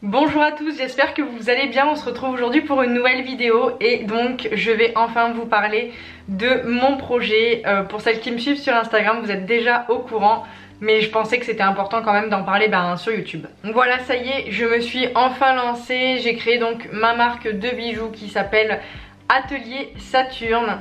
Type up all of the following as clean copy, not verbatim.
Bonjour à tous, j'espère que vous allez bien. On se retrouve aujourd'hui pour une nouvelle vidéo et donc je vais enfin vous parler de mon projet. Pour celles qui me suivent sur Instagram, vous êtes déjà au courant, mais je pensais que c'était important quand même d'en parler sur YouTube. Donc voilà, ça y est, je me suis enfin lancée. J'ai créé donc ma marque de bijoux qui s'appelle Atelier Saturne.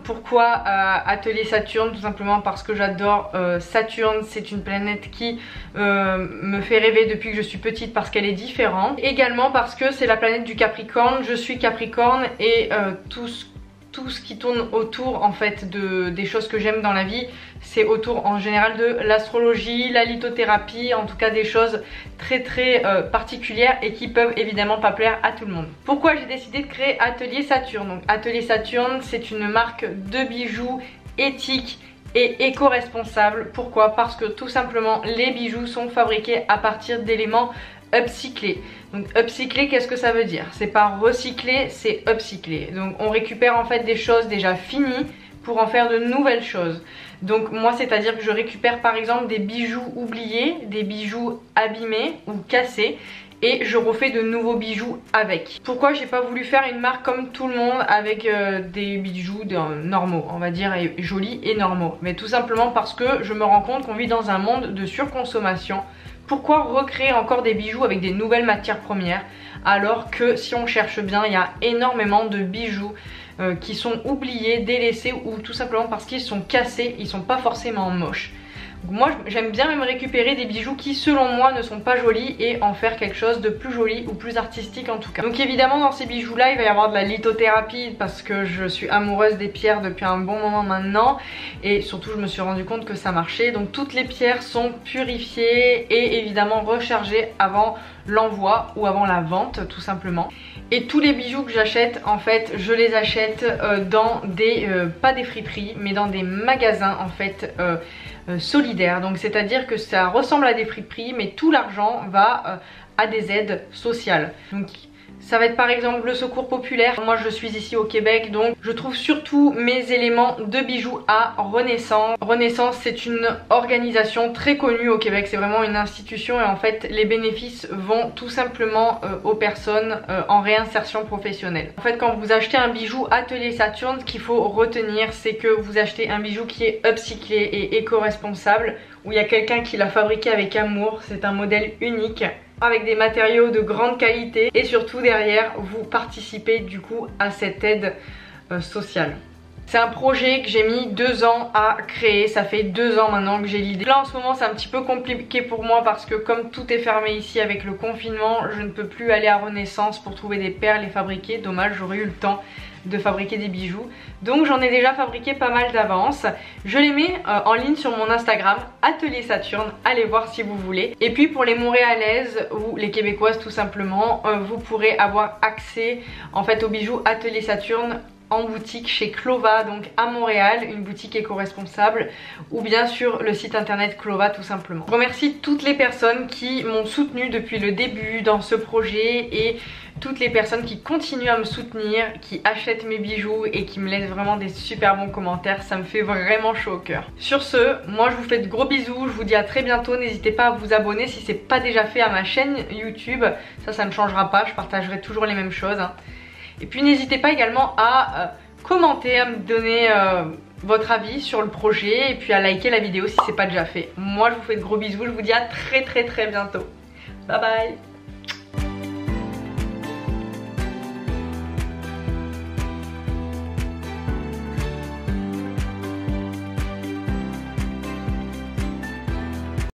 Pourquoi Atelier Saturne? Tout simplement parce que j'adore Saturne. C'est une planète qui me fait rêver depuis que je suis petite parce qu'elle est différente. Également parce que c'est la planète du Capricorne. Je suis Capricorne et tout ce qui tourne autour en fait des choses que j'aime dans la vie, c'est autour en général de l'astrologie, la lithothérapie, en tout cas des choses très particulières et qui peuvent évidemment pas plaire à tout le monde. Pourquoi j'ai décidé de créer Atelier Saturne? Donc Atelier Saturne, c'est une marque de bijoux éthique et éco-responsable. Pourquoi? Parce que tout simplement les bijoux sont fabriqués à partir d'éléments upcyclés. Donc upcycler, qu'est-ce que ça veut dire? C'est pas recycler, c'est upcycler. Donc on récupère en fait des choses déjà finies pour en faire de nouvelles choses. Donc moi, c'est à dire que je récupère par exemple des bijoux oubliés, des bijoux abîmés ou cassés, et je refais de nouveaux bijoux avec. Pourquoi j'ai pas voulu faire une marque comme tout le monde avec des bijoux normaux, on va dire, et jolis et normaux? Mais tout simplement parce que je me rends compte qu'on vit dans un monde de surconsommation. Pourquoi recréer encore des bijoux avec des nouvelles matières premières alors que si on cherche bien, il y a énormément de bijoux qui sont oubliés, délaissés ou tout simplement parce qu'ils sont cassés, ils sont pas forcément moches. Donc moi j'aime bien même récupérer des bijoux qui selon moi ne sont pas jolis et en faire quelque chose de plus joli ou plus artistique en tout cas. Donc évidemment dans ces bijoux là il va y avoir de la lithothérapie parce que je suis amoureuse des pierres depuis un bon moment maintenant et surtout je me suis rendu compte que ça marchait. Donc toutes les pierres sont purifiées et évidemment rechargées avant l'envoi ou avant la vente tout simplement. Et tous les bijoux que j'achète en fait je les achète dans des pas des friperies mais dans des magasins en fait solidaires. Donc c'est à dire que ça ressemble à des friperies mais tout l'argent va à des aides sociales. Donc ça va être par exemple le Secours Populaire. Moi je suis ici au Québec donc je trouve surtout mes éléments de bijoux à Renaissance. Renaissance c'est une organisation très connue au Québec, c'est vraiment une institution et en fait les bénéfices vont tout simplement aux personnes en réinsertion professionnelle. En fait quand vous achetez un bijou Atelier Saturne, ce qu'il faut retenir c'est que vous achetez un bijou qui est upcyclé et éco-responsable, où il y a quelqu'un qui l'a fabriqué avec amour, c'est un modèle unique avec des matériaux de grande qualité et surtout derrière vous participez du coup à cette aide sociale. C'est un projet que j'ai mis 2 ans à créer, ça fait 2 ans maintenant que j'ai l'idée. Là en ce moment c'est un petit peu compliqué pour moi parce que comme tout est fermé ici avec le confinement, je ne peux plus aller à Renaissance pour trouver des perles et fabriquer. Dommage, j'aurais eu le temps de fabriquer des bijoux. Donc j'en ai déjà fabriqué pas mal d'avance. Je les mets en ligne sur mon Instagram, Atelier Saturne, allez voir si vous voulez. Et puis pour les Montréalaises ou les Québécoises tout simplement, vous pourrez avoir accès en fait aux bijoux Atelier Saturne en boutique chez Clova, donc à Montréal, une boutique éco-responsable, ou bien sur le site internet Clova tout simplement. Je remercie toutes les personnes qui m'ont soutenue depuis le début dans ce projet et toutes les personnes qui continuent à me soutenir, qui achètent mes bijoux et qui me laissent vraiment des super bons commentaires, ça me fait vraiment chaud au cœur. Sur ce, moi je vous fais de gros bisous, je vous dis à très bientôt, n'hésitez pas à vous abonner si c'est pas déjà fait à ma chaîne YouTube, ça ne changera pas, je partagerai toujours les mêmes choses. Et puis n'hésitez pas également à commenter, à me donner votre avis sur le projet et puis à liker la vidéo si c'est pas déjà fait. Moi je vous fais de gros bisous, je vous dis à très bientôt. Bye bye.